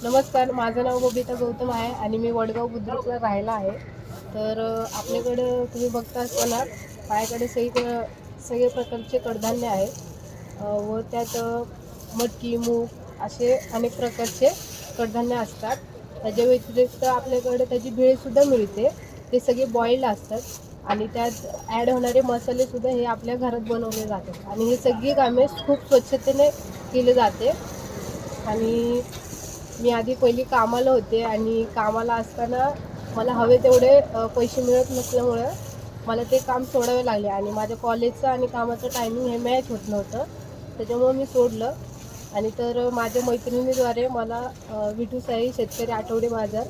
नमस्कार, माझं नाव बबिता गौतम आहे आणि मी वडगाव बुद्रुकला राहायला आहे. तर आपल्याकडं तुम्ही बघता असताना माझ्याकडे सगळे प्रकारचे कडधान्य आहेत. व त्यात मटकी, मूग असे अनेक प्रकारचे कडधान्य असतात. त्याच्या व्यतिरिक्त आपल्याकडे त्याची भेळसुद्धा मिळते. ते सगळे बॉईल्ड असतात आणि त्यात ॲड होणारे मसालेसुद्धा हे आपल्या घरात बनवले जातात आणि ही सगळी कामे खूप स्वच्छतेने केले जाते. आणि मी आधी पहिली कामाला होते आणि कामाला असताना मला हवे तेवढे पैसे मिळत नसल्यामुळं मला ते काम सोडावे लागले आणि माझ्या कॉलेजचं आणि कामाचं टायमिंग हे मॅच होत नव्हतं. त्याच्यामुळं मी सोडलं आणि तर माझ्या मैत्रिणीद्वारे मला विठू साई शेतकरी आठवडे बाजार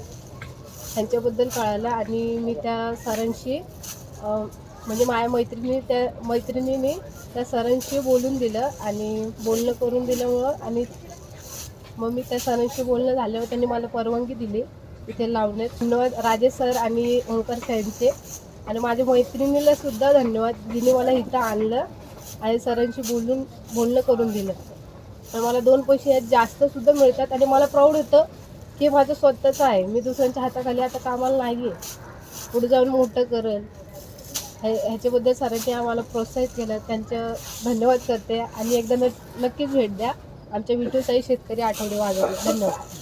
ह्यांच्याबद्दल कळालं आणि मी त्या सरांशी म्हणजे माझ्या मैत्रिणीने त्या सरांशी बोलून दिलं आणि बोलणं करून दिल्यामुळं आणि मग मी त्या सरांशी बोलणं झाल्यावर त्यांनी मला परवानगी दिली इथे लावण्यात. धन्यवाद राजेश सर आणि ओंकार साहेबचे आणि माझ्या मैत्रिणीला सुद्धा धन्यवाद, जिने मला इथं आणलं आणि सरांशी बोलणं करून दिलं. तर मला 2 पैसे यात जास्तसुद्धा मिळतात आणि मला प्राऊड होतं की माझं स्वतःचं आहे. मी दुसऱ्यांच्या हाताखाली आता कामाला नाही आहे. पुढे जाऊन मोठं करेल. ह्याच्याबद्दल सरांनी आम्हाला प्रोत्साहित केलं. त्यांचं धन्यवाद करते आणि एकदा नक्कीच भेट द्या आमच्या विठू साई शेतकरी आठवडे बाजाराला. धन्यवाद.